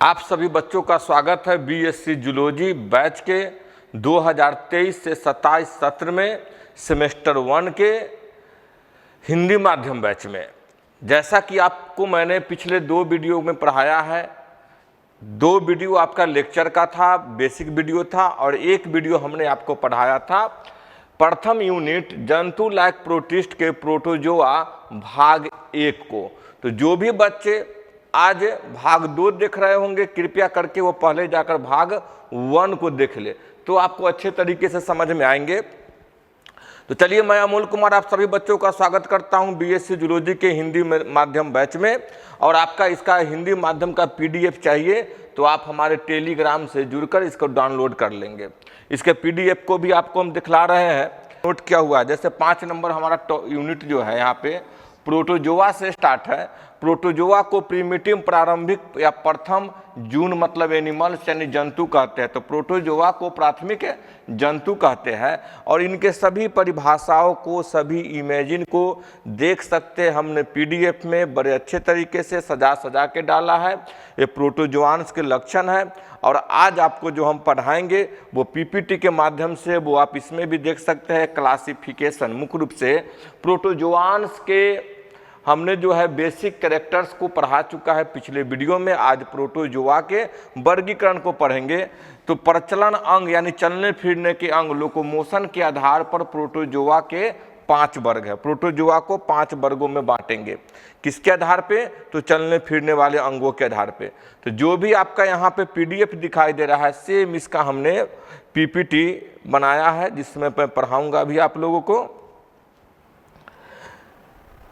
आप सभी बच्चों का स्वागत है बीएससी जूलॉजी बैच के 2023 से 27 सत्र में सेमेस्टर 1 के हिंदी माध्यम बैच में। जैसा कि आपको मैंने पिछले 2 वीडियो में पढ़ाया है, 2 वीडियो आपका लेक्चर का था, बेसिक वीडियो था, और 1 वीडियो हमने आपको पढ़ाया था प्रथम यूनिट जंतु लाइक प्रोटिस्ट के प्रोटोजोआ भाग 1 को। तो जो भी बच्चे आज भाग 2 देख रहे होंगे, कृपया करके वो पहले जाकर भाग 1 को देख ले, तो आपको अच्छे तरीके से समझ में आएंगे। तो चलिए, मैं अमोल कुमार आप सभी बच्चों का स्वागत करता हूं बीएससी जूलॉजी के हिंदी माध्यम बैच में। और आपका इसका हिंदी माध्यम का पीडीएफ चाहिए तो आप हमारे टेलीग्राम से जुड़कर इसको डाउनलोड कर लेंगे। इसके पीडीएफ को भी आपको हम दिखला रहे हैं। नोट क्या हुआ है, जैसे 5 नंबर हमारा यूनिट जो है यहाँ पे प्रोटोजोआ से स्टार्ट है। प्रोटोजोआ को प्रीमिटिव प्रारंभिक या प्रथम जून मतलब एनिमल्स यानी जंतु कहते हैं। तो प्रोटोजोआ को प्राथमिक जंतु कहते हैं और इनके सभी परिभाषाओं को, सभी इमेजिन को देख सकते हैं। हमने पीडीएफ में बड़े अच्छे तरीके से सजा के डाला है। ये प्रोटोजोआन्स के लक्षण है और आज आपको जो हम पढ़ाएंगे वो पीपीटी के माध्यम से, वो आप इसमें भी देख सकते हैं क्लासिफिकेशन। मुख्य रूप से प्रोटोजोआन्स के हमने जो है बेसिक कैरेक्टर्स को पढ़ा चुका है पिछले वीडियो में। आज प्रोटोजोआ के वर्गीकरण को पढ़ेंगे। तो प्रचलन अंग यानी चलने फिरने के अंग, लोकोमोशन के आधार पर प्रोटोजोआ के 5 वर्ग है। प्रोटोजोआ को 5 वर्गों में बांटेंगे। किसके आधार पे? तो चलने फिरने वाले अंगों के आधार पे। तो जो भी आपका यहाँ पे पीडीएफ दिखाई दे रहा है, सेम इसका हमने पीपीटी बनाया है जिसमें मैं पढ़ाऊंगा अभी आप लोगों को।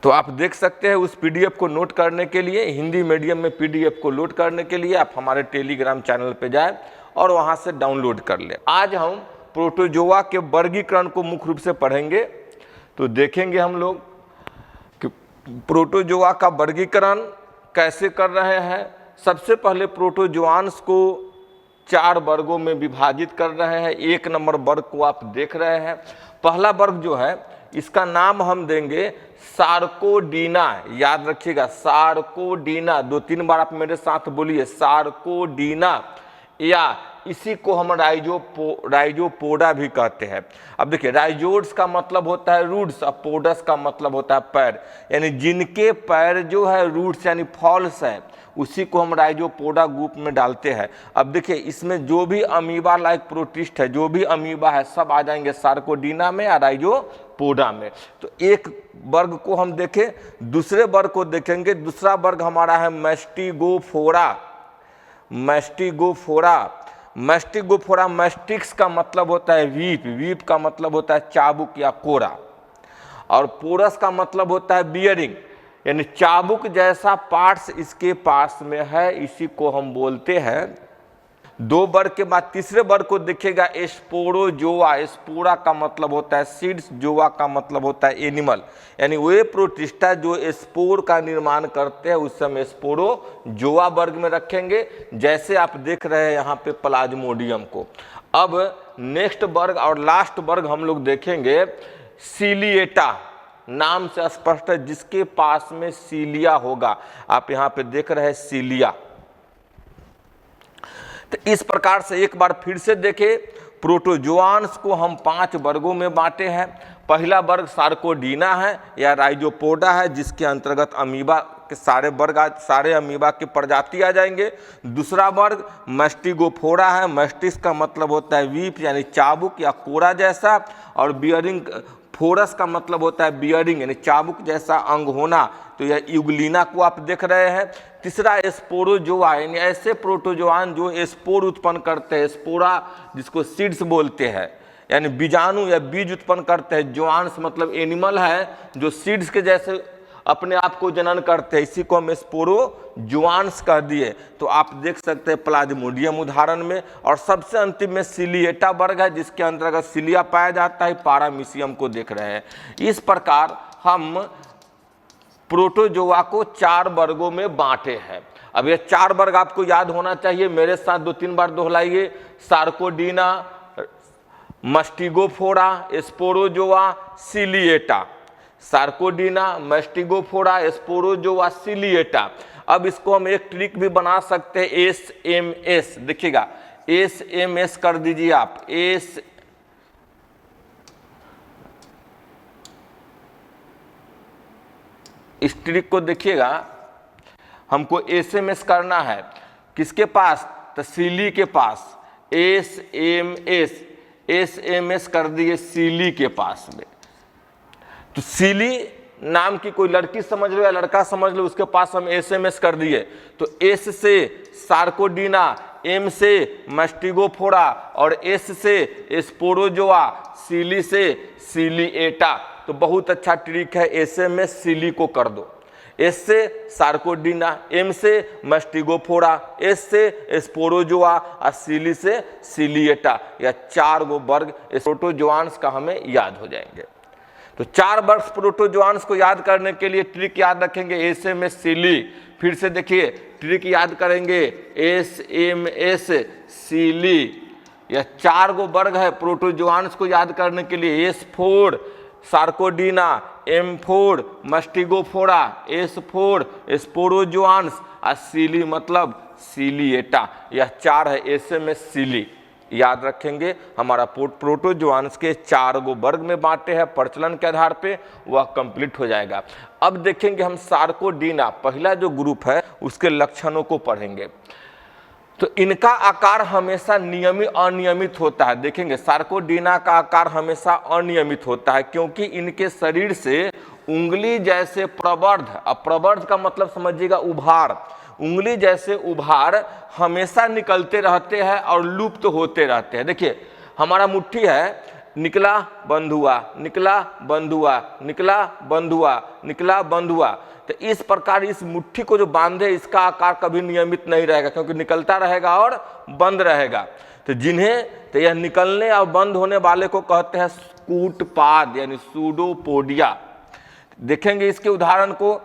तो आप देख सकते हैं। उस पीडीएफ को नोट करने के लिए, हिंदी मीडियम में पीडीएफ को लोड करने के लिए आप हमारे टेलीग्राम चैनल पे जाएं और वहां से डाउनलोड कर लें। आज हम प्रोटोजोआ के वर्गीकरण को मुख्य रूप से पढ़ेंगे। तो देखेंगे हम लोग कि प्रोटोजोआ का वर्गीकरण कैसे कर रहे हैं। सबसे पहले प्रोटोजोआन्स को 4 वर्गों में विभाजित कर रहे हैं। 1 नंबर वर्ग को आप देख रहे हैं। पहला वर्ग जो है इसका नाम हम देंगे सार्कोडीना। याद रखिएगा, सार्कोडीना। 2-3 बार आप मेरे साथ बोलिए, सार्कोडीना, या इसी को हम राइजोपोडा भी कहते हैं। अब देखिए, राइजोड्स का मतलब होता है रूट्स, और पोडस का मतलब होता है पैर, यानी जिनके पैर जो है रूट्स यानी फॉल्स है, उसी को हम राइजोपोडा ग्रुप में डालते हैं। अब देखिए, इसमें जो भी अमीबा लाइक प्रोटिस्ट है, जो भी अमीबा है, सब आ जाएंगे सार्कोडीना में या राइजोपोडा में। तो एक वर्ग को हम देखें। दूसरे वर्ग को देखेंगे। दूसरा वर्ग हमारा है मैस्टिगोफोरा। मैस्टिगोफोरा, मैस्टिगोफोरा, मैस्टिक्स का मतलब होता है वीप, वीप का मतलब होता है चाबुक या कोरा, और पोरस का मतलब होता है बियरिंग, यानी चाबुक जैसा पार्ट्स इसके पास में है, इसी को हम बोलते हैं। 2 वर्ग के बाद तीसरे वर्ग को देखिएगा, स्पोरोजोआ। स्पोरा का मतलब होता है सीड्स, जोआ का मतलब होता है एनिमल, यानी वे प्रोटिस्टा जो स्पोर का निर्माण करते हैं उस समय स्पोरोजोआ वर्ग में रखेंगे। जैसे आप देख रहे हैं यहाँ पे प्लाज्मोडियम को। अब नेक्स्ट वर्ग और लास्ट वर्ग हम लोग देखेंगे सीलिएटा। नाम से स्पष्ट है, जिसके पास में सीलिया होगा। आप यहाँ पे देख रहे हैं सीलिया। तो इस प्रकार से एक बार फिर से देखें, प्रोटोजोआन्स को हम 5 वर्गों में बांटे हैं। पहला वर्ग सार्कोडीना है या राइजोपोडा है, जिसके अंतर्गत अमीबा के सारे अमीबा की प्रजाति आ जाएंगे। दूसरा वर्ग मैस्टिगोफोरा है। मैस्टिस का मतलब होता है वीप यानी चाबुक या कोरा जैसा, और बियरिंग, फोरस का मतलब होता है बियरिंग यानी चाबुक जैसा अंग होना। तो यह यूग्लिना को आप देख रहे हैं। तीसरा स्पोरोजोआ, यानी ऐसे प्रोटोजोआन जो स्पोर उत्पन्न करते हैं। स्पोरा जिसको सीड्स बोलते हैं, यानी बीजाणु या बीज उत्पन्न करते हैं। जोआन्स मतलब एनिमल है जो सीड्स के जैसे अपने आप को जनन करते हैं, इसी को हम स्पोरोजोआन्स कह दिए। तो आप देख सकते हैं प्लाज्मोडियम उदाहरण में। और सबसे अंतिम में सिलिएटा वर्ग है, जिसके अंतर्गत सिलिया पाया जाता है। पारामीशियम को देख रहे हैं। इस प्रकार हम प्रोटोजोआ को 4 वर्गों में बांटे हैं। अब ये 4 वर्ग आपको याद होना चाहिए, मेरे साथ 2-3 बार दोहराइए। Sarcodina, मैस्टिगोफोरा, Sporozoa, सिलिएटा। Sarcodina, मैस्टिगोफोरा, Sporozoa, सिलिएटा। अब इसको हम एक ट्रिक भी बना सकते हैं, SMS। देखिएगा SMS कर दीजिए आप, इस ट्रिक को देखिएगा, हमको SMS करना है किसके पास, तो सीली के पास। SMS कर दिए सीली के पास में। तो सीली नाम की कोई लड़की समझ लो या लड़का समझ लो, उसके पास हम SMS कर दिए। तो S से सार्कोडीना, M से मस्टिगोफोरा और S से स्पोरोजोआ, सीली से सीलिएटा। तो बहुत अच्छा ट्रिक है, SMS सीली को कर दो। S से सार्कोडीना, M से मस्टिगोफोरा, S से स्पोरोजोआ और सीली से सीलिएटा। या 4 गो वर्ग प्रोटोजोआन्स का हमें याद हो जाएंगे। तो 4 वर्ग प्रोटोजोआन्स को याद करने के लिए ट्रिक याद रखेंगे SMS सीली। फिर से देखिए ट्रिक याद करेंगे, SMS सीली। यह 4 गो वर्ग है प्रोटोजोआन्स को याद करने के लिए, S4 सार्कोडीना, M4 मस्टिगोफोरा, S4 स्पोरोजोआन्स और सीली मतलब सीलिएटा। यह 4 है SMS सीली। याद रखेंगे, हमारा प्रोटोजोआन्स के 4 गो वर्ग में बांटे हैं प्रचलन के आधार पे, वह कंप्लीट हो जाएगा। अब देखेंगे हम सार्कोडीना, पहला जो ग्रुप है उसके लक्षणों को पढ़ेंगे। तो इनका आकार हमेशा नियमित अनियमित होता है। देखेंगे सार्कोडीना का आकार हमेशा अनियमित होता है, क्योंकि इनके शरीर से उंगली जैसे प्रवर्ध, अब प्रवर्ध का मतलब समझिएगा उभार, उंगली जैसे उभार हमेशा निकलते रहते हैं और लुप्त होते रहते हैं। देखिए हमारा मुट्ठी है, निकला बंद हुआ, निकला बंद हुआ, निकला बंद हुआ, निकला बंद हुआ। तो इस प्रकार इस मुट्ठी को जो बांधे, इसका आकार कभी नियमित नहीं रहेगा, क्योंकि निकलता रहेगा और बंद रहेगा। तो तो यह निकलने और बंद होने वाले को कहते हैं कूटपाद यानी सूडोपोडिया। देखेंगे इसके उदाहरण को,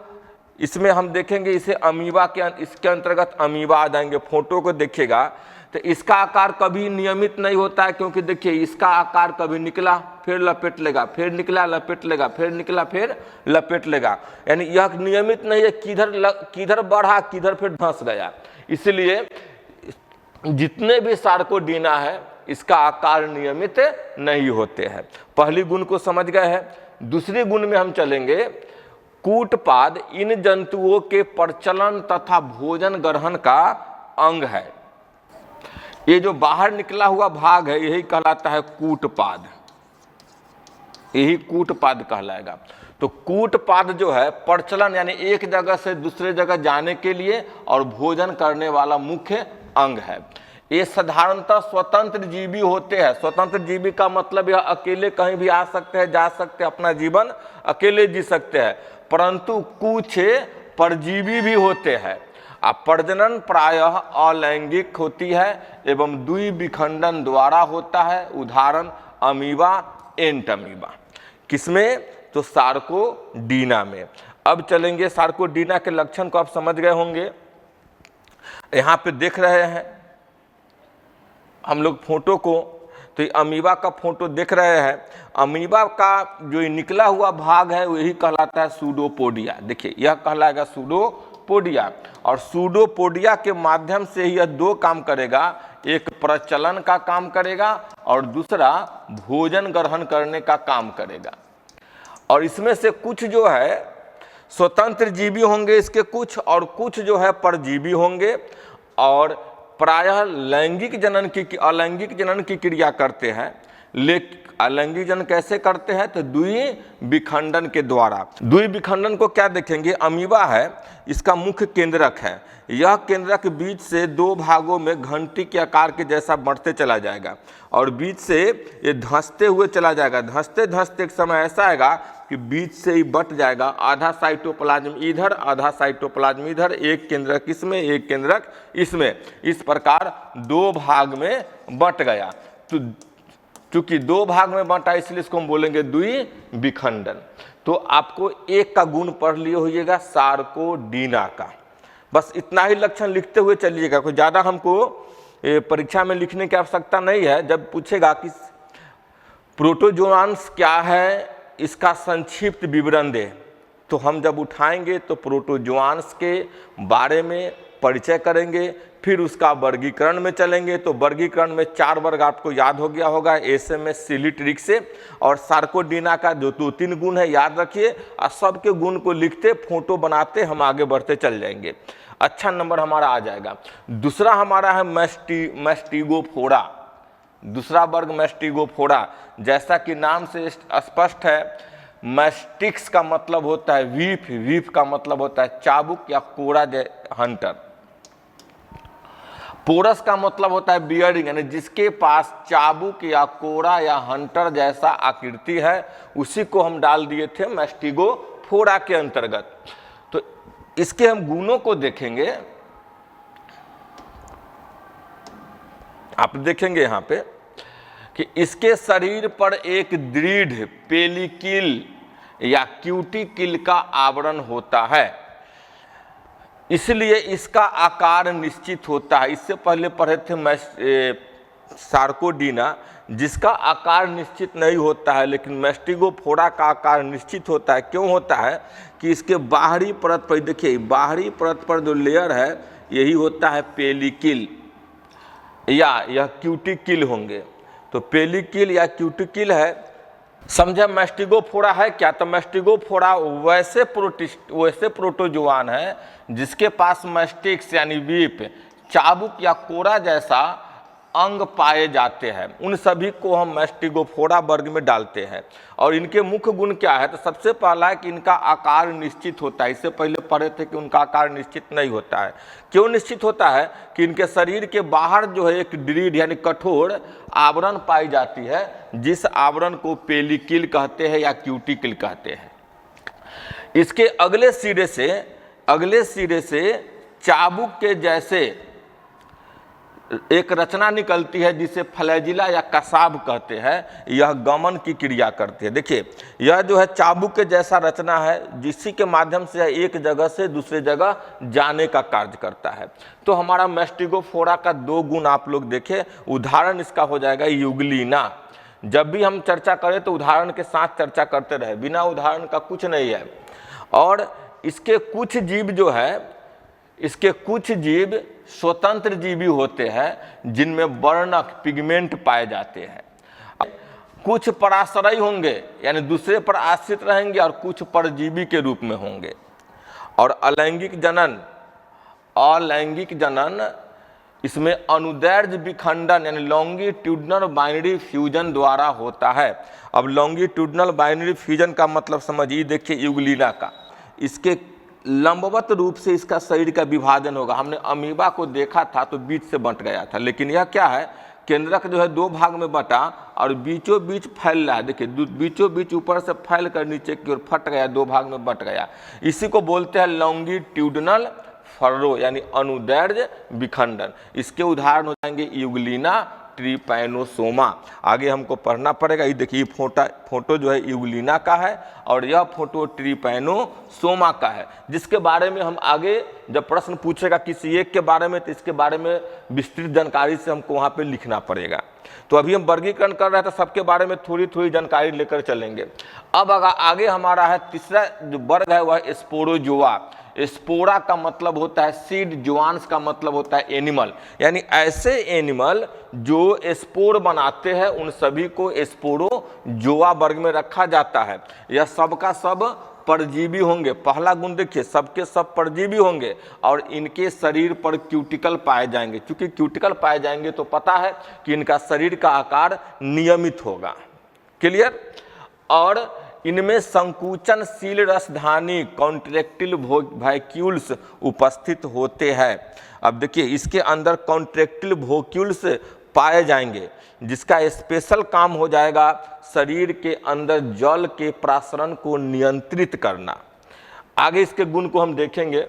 इसमें हम देखेंगे इसे अमीबा के, इसके अंतर्गत अमीबा आ जाएंगे। फोटो को देखिएगा तो इसका आकार कभी नियमित नहीं होता है, क्योंकि देखिए इसका आकार कभी निकला फिर लपेट लेगा, फिर निकला लपेट लेगा, फिर निकला फिर लपेट लेगा। यानी यह नियमित नहीं है, किधर बढ़ा किधर फिर धंस गया। इसलिए जितने भी सार्कोडीना है इसका आकार नियमित नहीं होते हैं। पहली गुण को समझ गए हैं। दूसरी गुण में हम चलेंगे। कूटपाद इन जंतुओं के प्रचलन तथा भोजन ग्रहण का अंग है। ये जो बाहर निकला हुआ भाग है यही कहलाता है कूटपाद, यही कूटपाद कहलाएगा। तो कूटपाद जो है प्रचलन यानी एक जगह से दूसरे जगह जाने के लिए और भोजन करने वाला मुख्य अंग है। ये साधारणतः स्वतंत्र जीवी होते हैं। स्वतंत्र जीवी का मतलब यह अकेले कहीं भी आ सकते हैं, जा सकते हैं, अपना जीवन अकेले जी सकते हैं। परंतु कुछ परजीवी भी होते हैं। प्रजनन प्रायः अलैंगिक होती है एवं द्विविखंडन द्वारा होता है। उदाहरण अमीबा, एंट अमीबा। किसमें? तो सार्कोडीना में। अब चलेंगे सार्कोडीना के लक्षण को आप समझ गए होंगे। यहाँ पे देख रहे हैं हम लोग फोटो को, तो ये अमीबा का फोटो देख रहे हैं। अमीबा का जो निकला हुआ भाग है वही कहलाता है सूडोपोडिया। देखिए यह कहलाएगा सूडोपोडिया, और सूडोपोडिया के माध्यम से यह 2 काम करेगा, एक प्रचलन का काम करेगा और दूसरा भोजन ग्रहण करने का काम करेगा। और इसमें से कुछ जो है स्वतंत्र जीवी होंगे इसके कुछ, और कुछ जो है परजीवी होंगे, और प्रायः अलैंगिक जनन की क्रिया करते हैं। लेकिन अलैंगिक जनन कैसे करते हैं? तो द्विविखंडन के द्वारा। द्विविखंडन को क्या देखेंगे? अमीबा है, इसका मुख्य केंद्रक है। यह केंद्रक बीच से 2 भागों में घंटी के आकार के जैसा बढ़ते चला जाएगा और बीच से ये धंसते हुए चला जाएगा। धंसते धंसते एक समय ऐसा आएगा कि बीच से ही बट जाएगा। आधा साइटोप्लाज्म इधर, आधा साइटोप्लाज्म इधर, एक केंद्रक इसमें, एक केंद्रक इसमें। इस प्रकार 2 भाग में बट गया। तो चूंकि 2 भाग में बंटा इसलिए इसको हम बोलेंगे द्विविखंडन। तो आपको एक का गुण पढ़ लिए होइएगा सार्कोडीना का। बस इतना ही लक्षण लिखते हुए चलिएगा। कोई ज़्यादा हमको परीक्षा में लिखने की आवश्यकता नहीं है। जब पूछेगा कि प्रोटोजोआन्स क्या है, इसका संक्षिप्त विवरण दे, तो हम जब उठाएंगे तो प्रोटोजोआन्स के बारे में परिचय करेंगे, फिर उसका वर्गीकरण में चलेंगे। तो वर्गीकरण में 4 वर्ग आपको याद हो गया होगा, ऐसे में सिलिट्रिक से और सार्कोडीना का जो 2-3 गुण है याद रखिए, और सबके गुण को लिखते फोटो बनाते हम आगे बढ़ते चल जाएंगे, अच्छा नंबर हमारा आ जाएगा। दूसरा हमारा है मैस्टिगोफोरा, दूसरा वर्ग मैस्टिगोफोरा। जैसा कि नाम से स्पष्ट है, मैस्टिक्स का मतलब होता है वीप, वीप का मतलब होता है चाबुक या कोड़ा हंटर। पोरस का मतलब होता है बियरिंग, यानी जिसके पास चाबुक या कोड़ा या हंटर जैसा आकृति है, उसी को हम डाल दिए थे मैस्टिगोफोरा के अंतर्गत। तो इसके हम गुणों को देखेंगे, आप देखेंगे यहां पे कि इसके शरीर पर एक दृढ़ पेलिकिल या क्यूटिकिल का आवरण होता है, इसलिए इसका आकार निश्चित होता है। इससे पहले पढ़े थे सार्कोडीना, जिसका आकार निश्चित नहीं होता है, लेकिन मैस्टिगोफोरा का आकार निश्चित होता है। क्यों होता है कि इसके बाहरी परत पर देखिए, बाहरी परत पर जो लेयर है यही होता है पेलिकिल या यह क्यूटिकिल होंगे। तो पेलिकिल या क्यूटिकिल है, समझे मैस्टिगोफोरा है क्या? तो मैस्टिगोफोरा वैसे प्रोटोजोआन है जिसके पास मैस्टिक्स यानी वीप, चाबुक या कोड़ा जैसा अंग पाए जाते हैं, उन सभी को हम मैस्टिगोफोरा वर्ग में डालते हैं। और इनके मुख्य गुण क्या है? तो सबसे पहला है कि इनका आकार निश्चित होता है। इससे पहले पढ़े थे कि उनका आकार निश्चित नहीं होता है। क्यों निश्चित होता है? कि इनके शरीर के बाहर जो है एक दृढ़ यानी कठोर आवरण पाई जाती है, जिस आवरण को पेलिकिल कहते हैं या क्यूटिकिल कहते हैं। इसके अगले सिरे से चाबुक के जैसे एक रचना निकलती है जिसे फ्लैजिला या कसाब कहते हैं, यह गमन की क्रिया करती है। देखिए, यह जो है चाबुक के जैसा रचना है, जिसी के माध्यम से एक जगह से दूसरे जगह जाने का कार्य करता है। तो हमारा मैस्टिगोफोरा का 2 गुण आप लोग देखें, उदाहरण इसका हो जाएगा यूग्लिना। जब भी हम चर्चा करें तो उदाहरण के साथ चर्चा करते रहे, बिना उदाहरण का कुछ नहीं है। और इसके कुछ जीव स्वतंत्र जीवी होते हैं जिनमें वर्णक पिगमेंट पाए जाते हैं। कुछ पराश्रयी होंगे यानी दूसरे पर आश्रित रहेंगे, और कुछ परजीवी के रूप में होंगे। और अलैंगिक जनन इसमें अनुदैर्घ विखंडन यानी लॉन्गिट्यूडनल बाइनरी फ्यूजन द्वारा होता है। अब लॉन्गिट्यूडनल बाइनरी फ्यूजन का मतलब समझिए, देखिए यूग्लिना का, इसके लंबवत रूप से इसका शरीर का विभाजन होगा। हमने अमीबा को देखा था तो बीच से बंट गया था, लेकिन यह क्या है, केंद्रक जो है 2 भाग में बटा और बीचों बीच फैल रहा है। देखिए, बीचों बीच ऊपर से फैल कर नीचे की ओर फट गया, 2 भाग में बट गया। इसी को बोलते हैं लॉन्गिट्यूडनल फर्रो यानी अनुदैर्घ विखंडन। इसके उदाहरण हो जाएंगे यूग्लिना, ट्रिपैनोसोमा। आगे हमको पढ़ना पड़ेगा। ये देखिए, फोटो जो है यूग्लिना का है और यह फोटो ट्रिपैनोसोमा का है, जिसके बारे में हम आगे जब प्रश्न पूछेगा किसी एक के बारे में तो इसके बारे में विस्तृत जानकारी से हमको वहाँ पे लिखना पड़ेगा। तो अभी हम वर्गीकरण कर रहे हैं तो सबके बारे में थोड़ी थोड़ी जानकारी लेकर चलेंगे। अब आगे हमारा है तीसरा जो वर्ग है वह स्पोरोजोआ। स्पोरा का मतलब होता है सीड, जोआन्स का मतलब होता है एनिमल, यानी ऐसे एनिमल जो स्पोर बनाते हैं उन सभी को स्पोरोजोआ वर्ग में रखा जाता है। यह सबका सब परजीवी होंगे। पहला गुण देखिए, सबके सब परजीवी होंगे और इनके शरीर पर क्यूटिकल पाए जाएंगे। क्योंकि क्यूटिकल पाए जाएंगे तो पता है कि इनका शरीर का आकार नियमित होगा। क्लियर? और इनमें संकुचनशील रसधानी कॉन्ट्रैक्टिल वैक्यूल्स उपस्थित होते हैं। अब देखिए, इसके अंदर कॉन्ट्रैक्टिल वैक्यूल्स पाए जाएंगे, जिसका स्पेशल काम हो जाएगा शरीर के अंदर जल के प्रसरण को नियंत्रित करना। आगे इसके गुण को हम देखेंगे।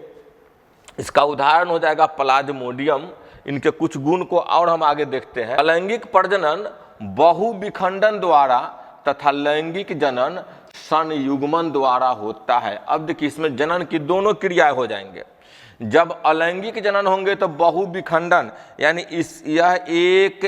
इसका उदाहरण हो जाएगा प्लाज्मोडियम। इनके कुछ गुण को और हम आगे देखते हैं। अलैंगिक प्रजनन बहुविखंडन द्वारा तथा लैंगिक जनन संयुग्मन द्वारा होता है। अब देखिए, इसमें जनन की दोनों क्रियाएं हो जाएंगे। जब अलैंगिक जनन होंगे तो बहुविखंडन यानी यह एक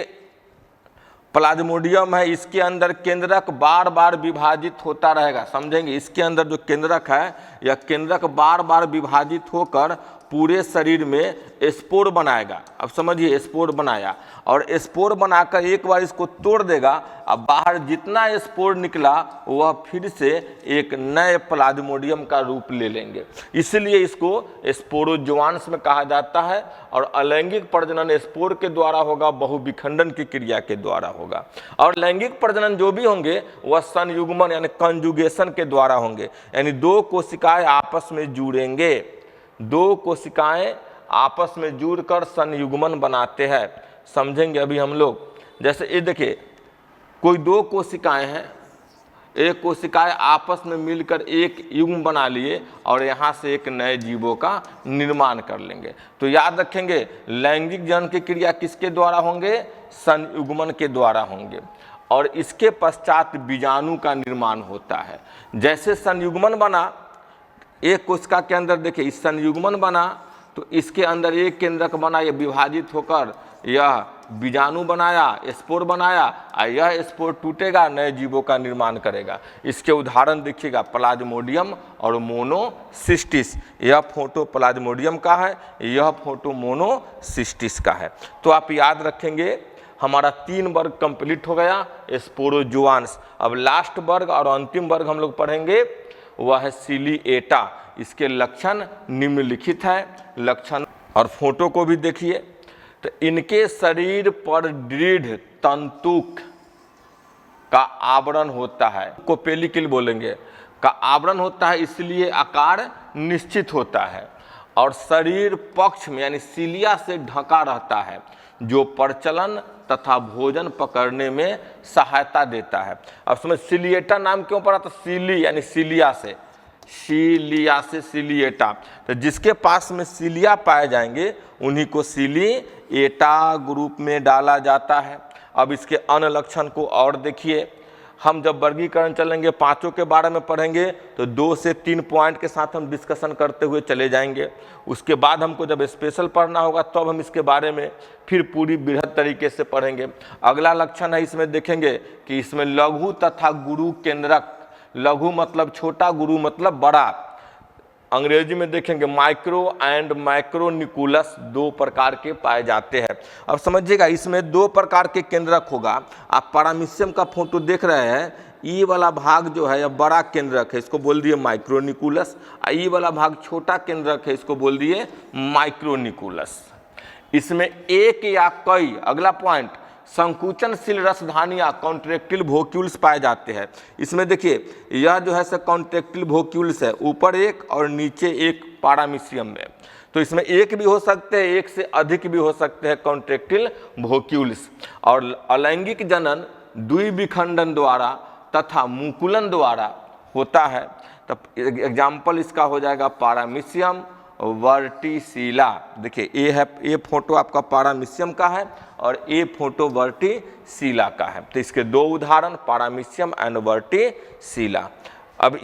प्लाज्मोडियम है, इसके अंदर केंद्रक बार बार विभाजित होता रहेगा। समझेंगे, इसके अंदर जो केंद्रक है यह केंद्रक बार बार विभाजित होकर पूरे शरीर में स्पोर बनाएगा। अब समझिए, स्पोर बनाया और स्पोर बनाकर एक बार इसको तोड़ देगा। अब बाहर जितना स्पोर निकला वह फिर से एक नए प्लाज्मोडियम का रूप ले लेंगे, इसलिए इसको स्पोरोजोआंस में कहा जाता है। और अलैंगिक प्रजनन स्पोर के द्वारा होगा, बहुविखंडन की क्रिया के द्वारा होगा। और लैंगिक प्रजनन जो भी होंगे वह संयुग्मन यानी कंजुगेशन के द्वारा होंगे, यानी दो कोशिकाएं आपस में जुड़ेंगे, दो कोशिकाएं आपस में जुड़कर संयुग्मन बनाते हैं। समझेंगे अभी हम लोग, जैसे ये देखिए, कोई दो कोशिकाएं हैं, एक कोशिकाएं आपस में मिलकर एक युग्म बना लिए और यहाँ से एक नए जीवों का निर्माण कर लेंगे। तो याद रखेंगे, लैंगिक जनन की क्रिया किसके द्वारा होंगे? संयुग्मन के द्वारा होंगे। और इसके पश्चात बीजाणु का निर्माण होता है। जैसे संयुग्मन बना एक कोशिका के अंदर, देखिए इस संयुग्मन बना तो इसके अंदर एक केंद्रक बना, यह विभाजित होकर यह बीजाणु बनाया, स्पोर बनाया, और यह स्पोर टूटेगा, नए जीवों का निर्माण करेगा। इसके उदाहरण देखिएगा, प्लाज्मोडियम और मोनोसिस्टिस। यह फोटो प्लाज्मोडियम का है, यह फोटो मोनोसिस्टिस का है। तो आप याद रखेंगे, हमारा 3 वर्ग कंप्लीट हो गया, स्पोरोजोआंस। अब लास्ट वर्ग और अंतिम वर्ग हम लोग पढ़ेंगे, वह है सिलिएटा। इसके लक्षण निम्नलिखित हैं। लक्षण और फोटो को भी देखिए। तो इनके शरीर पर दृढ़ तंतुक का आवरण होता है, को पेलिकल बोलेंगे, का आवरण होता है, इसलिए आकार निश्चित होता है। और शरीर पक्ष में यानी सिलिया से ढका रहता है, जो प्रचलन तथा भोजन पकड़ने में सहायता देता है। अब समझ, सिलिएटा नाम क्यों पड़ा? तो सिली यानी सिलिया से, सिलिया से सिलिएटा। तो जिसके पास में सिलिया पाए जाएंगे उन्हीं को सिलिएटा ग्रुप में डाला जाता है। अब इसके अन्य लक्षण को और देखिए। हम जब वर्गीकरण चलेंगे, पांचों के बारे में पढ़ेंगे, तो 2 से 3 पॉइंट के साथ हम डिस्कशन करते हुए चले जाएंगे। उसके बाद हमको जब स्पेशल पढ़ना होगा तब हम इसके बारे में फिर पूरी बृहद तरीके से पढ़ेंगे। अगला लक्षण है, इसमें देखेंगे कि इसमें लघु तथा गुरु केंद्रक, लघु मतलब छोटा, गुरु मतलब बड़ा। अंग्रेजी में देखेंगे माइक्रो एंड मैक्रोनिकुलस, 2 प्रकार के पाए जाते हैं। अब समझिएगा, इसमें 2 प्रकार के केंद्रक होगा। आप पैरामीशियम का फोटो देख रहे हैं, ई वाला भाग जो है यह बड़ा केंद्रक है, इसको बोल दिए माइक्रोनिकुलस। ई वाला भाग छोटा केंद्रक है, इसको बोल दिए माइक्रोनिकुलस। इसमें एक या कई, अगला पॉइंट, संकुचनशील रसधानियाँ कॉन्ट्रेक्टिल वोक्यूल्स पाए जाते हैं। इसमें देखिए, यह जो है कॉन्ट्रेक्टिल वोक्यूल्स है, ऊपर एक और नीचे एक पैरामीशियम में। तो इसमें एक भी हो सकते हैं, एक से अधिक भी हो सकते हैं कॉन्ट्रेक्टिल वोक्यूल्स। और अलैंगिक जनन द्विविखंडन द्वारा तथा मुकुलन द्वारा होता है। तब एग्जाम्पल इसका हो जाएगा पैरामीशियम वर्टिसिला। देखिए, ये है, ये फोटो आपका पैरामीशियम का है और ये फोटो वर्टिसिला का है। तो इसके 2 उदाहरण, पैरामीशियम एंड वर्टिसिला। अब